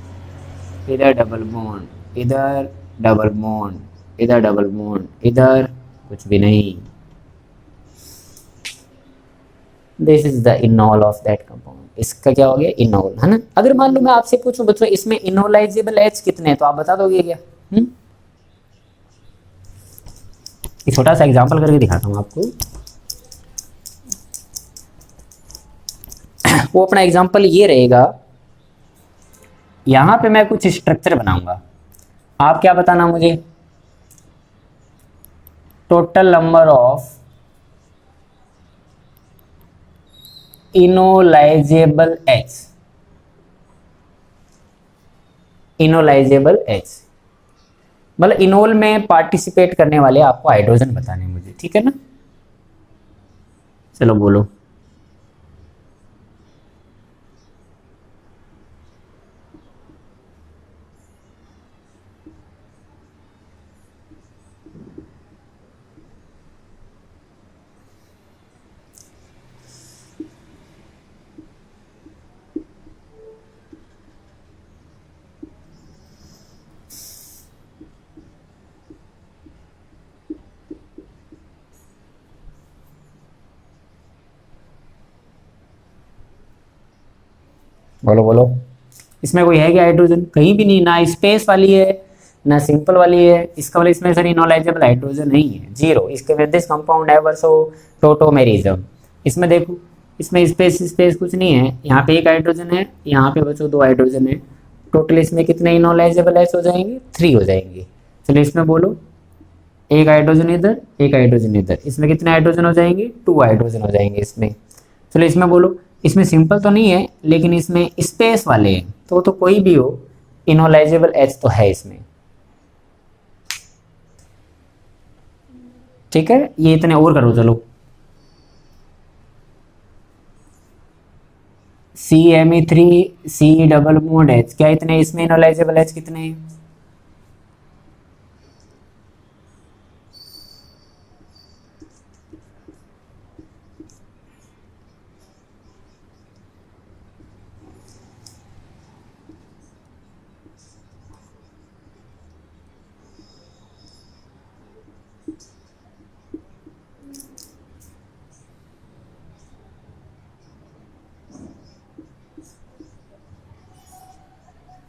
इधर डबल बॉन्ड, इधर डबल बॉन्ड, इधर डबल बॉन्ड, इधर कुछ भी नहीं। This is the इनॉल of that compound. इसका क्या हो गया? इनॉल, है ना? अगर मान लो मैं आपसे पूछूं बच्चों इसमें इनोलाइजेबल एच कितने हैं, तो आप बता दोगे क्या? एक छोटा सा एग्जांपल करके दिखाता हूं आपको। वो अपना एग्जांपल ये रहेगा, यहां पे मैं कुछ स्ट्रक्चर बनाऊंगा, आप क्या बताना मुझे? Total number of enolisable H, enolizable H मतलब इनोल में पार्टिसिपेट करने वाले आपको हाइड्रोजन बताने मुझे, ठीक है ना? चलो बोलो। बोलो बोलो। इसमें कोई है क्या हाइड्रोजन? कहीं भी नहीं, ना स्पेस वाली है ना सिंपल वाली है। इसका मतलब इसमें सर इनोलाइजेबल हाइड्रोजन नहीं है, जीरो। इसके with this compound have so tautomerism. इसमें देखो, इसमें स्पेस स्पेस कुछ नहीं है, यहाँ पे एक हाइड्रोजन है, यहाँ पे बचो दो हाइड्रोजन है। टोटल इसमें कितने इनोलाइजेबल एच हो जाएंगे? 3 हो जाएंगे। चलिए इसमें बोलो, एक हाइड्रोजन इधर, एक हाइड्रोजन इधर, इसमें कितने हाइड्रोजन हो जाएंगे? 2 हाइड्रोजन हो जाएंगे इसमें। चलो इसमें बोलो, इसमें सिंपल तो नहीं है लेकिन इसमें स्पेस वाले हैं, तो कोई भी हो इनोलाइजेबल एच तो है इसमें, ठीक है? ये इतने और करो चलो। CMe3 C double bond H, क्या इतने इसमें इनोलाइजेबल एच कितने हैं?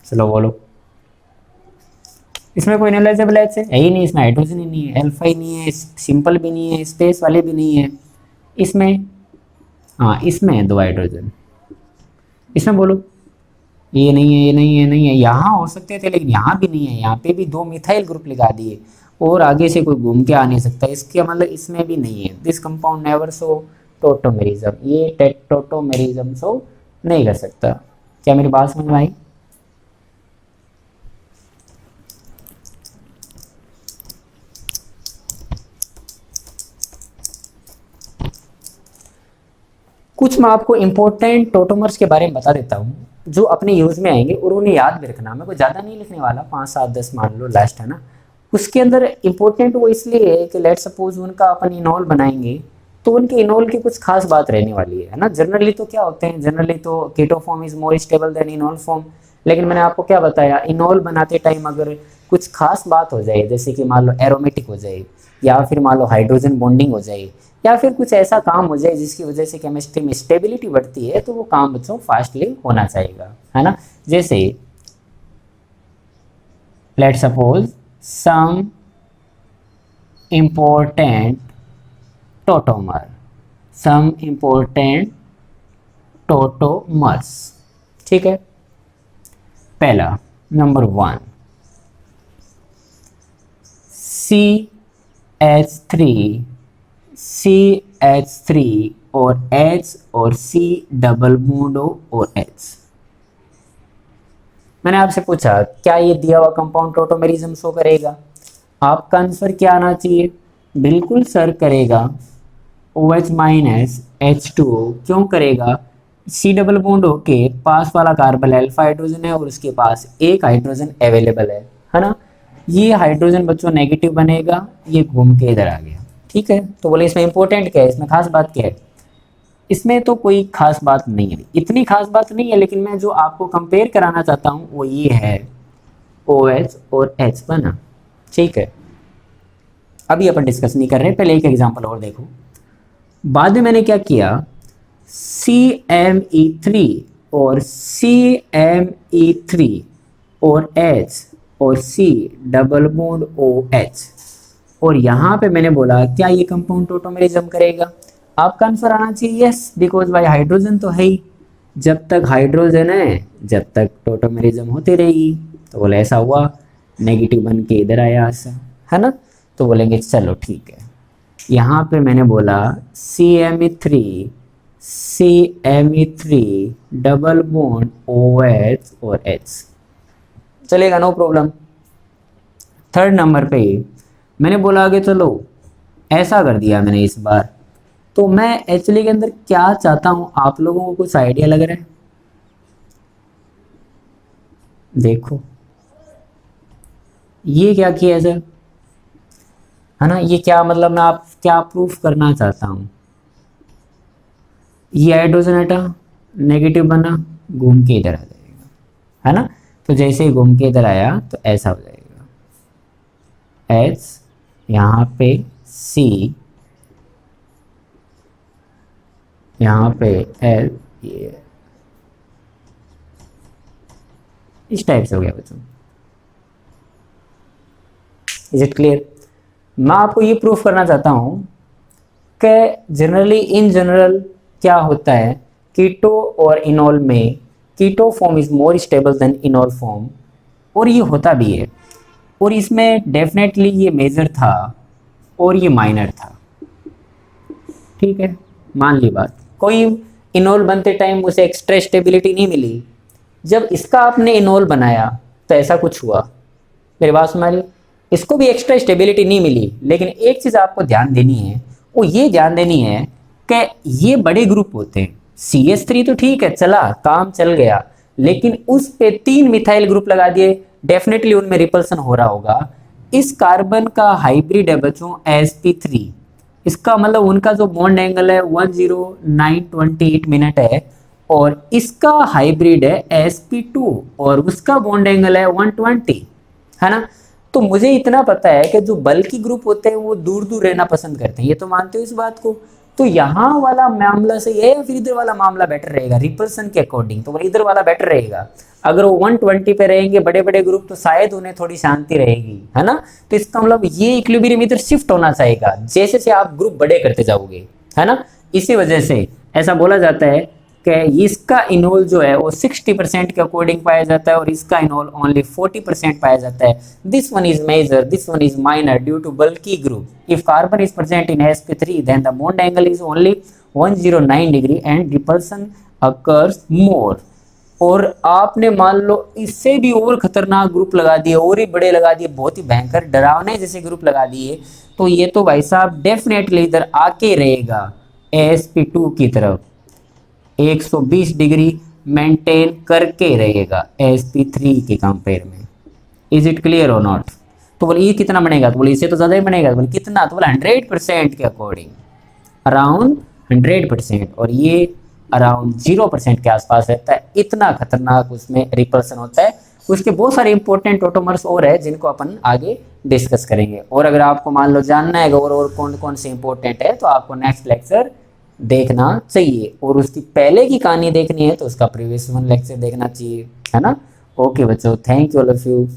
चलो बोलो। इसमें कोई इनोलाइजेबल एच है ही नहीं, इसमें हाइड्रोजन ही नहीं है, अल्फा ही नहीं है, सिंपल भी नहीं है, स्पेस वाले भी नहीं है इसमें। हाँ इसमें है 2 हाइड्रोजन। इसमें बोलो, ये नहीं है, ये नहीं है, नहीं है। यहाँ हो सकते थे लेकिन यहाँ भी नहीं है, यहाँ पे भी 2 मिथाइल ग्रुप लगा दिए और आगे से कोई घूम के आ नहीं सकता, इसके मतलब इसमें भी नहीं है। This compound never show tautomerism, ये टोटोमेरिज्म शो नहीं कर सकता। क्या मेरी बात समझ में आई? कुछ मैं आपको इंपॉर्टेंट टोटोमर्स के बारे में बता देता हूँ जो अपने यूज़ में आएंगे और उन्हें याद भी रखना। मैं कोई ज़्यादा नहीं लिखने वाला, 5 7 10 मान लो लास्ट, है ना। उसके अंदर इंपॉर्टेंट वो इसलिए है कि लेट सपोज उनका अपन इनोल बनाएंगे तो उनके इनोल की कुछ खास बात रहने वाली है ना। जनरली तो क्या होते हैं, जनरली तो keto form is more stable than enol form, लेकिन मैंने आपको क्या बताया, इनोल बनाते टाइम अगर कुछ खास बात हो जाए, जैसे कि मान लो एरोमेटिक हो जाए, या फिर मान लो हाइड्रोजन बॉन्डिंग हो जाए, या फिर कुछ ऐसा काम हो जाए जिसकी वजह से केमिस्ट्री में स्टेबिलिटी बढ़ती है, तो वो काम बच्चों फास्टली होना चाहिए, है ना। जैसे let suppose some important tautomer, some important tautomers, ठीक है। पहला नंबर 1 CH3 और H और C डबल बॉन्ड और H। मैंने आपसे पूछा क्या ये दिया हुआ कंपाउंड टोटोमेरिज्म शो करेगा? आपका आंसर क्या आना चाहिए? बिल्कुल सर करेगा। OH माइनस H2O क्यों करेगा? C डबल बॉन्ड के पास वाला कार्बन अल्फा हाइड्रोजन है और उसके पास एक हाइड्रोजन अवेलेबल है ना। ये हाइड्रोजन बच्चों नेगेटिव बनेगा, ये घूम के इधर आ गया, ठीक है। तो बोले इसमें इंपॉर्टेंट क्या है, इसमें खास बात क्या है? इसमें तो कोई खास बात नहीं है, इतनी खास बात नहीं है, लेकिन मैं जो आपको कंपेयर कराना चाहता हूँ वो ये है OH और H बना, ठीक है। अभी अपन डिस्कस नहीं कर रहे, पहले एक एग्जांपल और देखो। बाद में मैंने क्या किया, CME3 और CME3 और H और C डबल बॉन्ड OH, और यहाँ पे मैंने बोला क्या ये कंपाउंड टोटोमेरिज्म करेगा? आपका आंसर आना चाहिए यस, बिकॉज भाई हाइड्रोजन तो है ही, जब तक हाइड्रोजन है जब तक टोटोमेरिज्म होती रहेगी। तो बोले ऐसा हुआ, नेगेटिव बन के इधर आया ऐसा, है ना। तो बोलेंगे चलो ठीक है, यहाँ पे मैंने बोला CME3 डबल बॉन्ड OH और H, चलेगा, नो प्रॉब्लम। थर्ड नंबर पे मैंने बोला आगे चलो ऐसा कर दिया मैंने इस बार। तो मैं एक्चुअली के अंदर क्या चाहता हूं, आप लोगों को कुछ आइडिया लग रहा है? देखो ये क्या किया है सर, है ना। ये क्या मतलब मैं आप क्या प्रूफ करना चाहता हूं, ये हाइड्रोजन हटा, नेगेटिव बना, घूम के इधर आ जाएगा, है ना। तो जैसे ही घूम के इधर आया तो ऐसा हो जाएगा, H यहाँ पे C, यहाँ पे L, ये इस टाइप से हो गया बच्चों। Is it clear? मैं आपको ये प्रूफ करना चाहता हूँ कि जनरली इन जनरल क्या होता है, कीटो और इनोल में keto form is more stable than enol form, और ये होता भी है, और इसमें डेफिनेटली ये मेजर था और ये माइनर था, ठीक है। मान ली बात, कोई इनोल बनते टाइम उसे एक्स्ट्रा स्टेबिलिटी नहीं मिली, जब इसका आपने इनोल बनाया तो ऐसा कुछ हुआ, मेरी बात सुना, इसको भी एक्स्ट्रा स्टेबिलिटी नहीं मिली। लेकिन एक चीज़ आपको ध्यान देनी है, वो ये ध्यान देनी है कि ये बड़े ग्रुप होते हैं। CH3 तो ठीक है, चला काम चल गया, लेकिन उस पे 3 मिथाइल ग्रुप लगा दिए, डेफिनेटली उनमें रिपल्सन हो रहा होगा। इस कार्बन का हाइब्रिड है बच्चों sp3, इसका मतलब उनका जो बॉन्ड एंगल है 10928 मिनट है, और इसका हाइब्रिड है sp2 और उसका बॉन्ड एंगल है 120, है ना। तो मुझे इतना पता है कि जो बल्कि ग्रुप होते हैं वो दूर दूर रहना पसंद करते हैं, ये तो मानते हो इस बात को। तो यहाँ वाला मामला सही है या फिर इधर वाला मामला बेटर रहेगा रिपल्सन के अकॉर्डिंग? तो इधर वाला बेटर रहेगा। अगर वो 120 पे रहेंगे बड़े बड़े ग्रुप तो शायद उन्हें थोड़ी शांति रहेगी, है ना। तो इसका मतलब ये इक्विलिब्रियम इधर शिफ्ट होना चाहिए जैसे जैसे आप ग्रुप बड़े करते जाओगे, है ना। इसी वजह से ऐसा बोला जाता है कि इसका इनोल जो है वो 60% के अकॉर्डिंग पाया जाता है और इसका इनोल ओनली 40% पाया जाता है। This one is major, this one is minor due to bulky group. If carbon is present in sp3 then the bond angle is only 109 degree and repulsion occurs more। और आपने मान लो इससे भी और खतरनाक ग्रुप लगा दिए, और ही बड़े लगा दिए, बहुत ही भयंकर डरावने जैसे ग्रुप लगा दिए, तो ये तो भाई साहब डेफिनेटली इधर आके रहेगा sp2 की तरफ। 120 डिग्री मेंटेन करके रहेगा sp3 के कंपेयर में। इज इट क्लियर और नॉट? तो बोले ये कितना बनेगा, तो बोले इससे तो ज़्यादा ही बनेगा। तो बोले कितना, तो बोले 100% के अकॉर्डिंग, अराउंड 100%, और ये अराउंड 0% के आसपास रहता है। इतना खतरनाक उसमें रिपल्सन होता है। उसके बहुत सारे इंपॉर्टेंट ऑटोमर्स और है जिनको अपन आगे डिस्कस करेंगे। और अगर आपको मान लो जानना है और कौन कौन से इंपॉर्टेंट है, तो आपको नेक्स्ट लेक्चर देखना चाहिए, और उसकी पहले की कहानी देखनी है तो उसका प्रीवियस वन लेक्चर देखना चाहिए, है ना। ओके बच्चों, thank you all of you.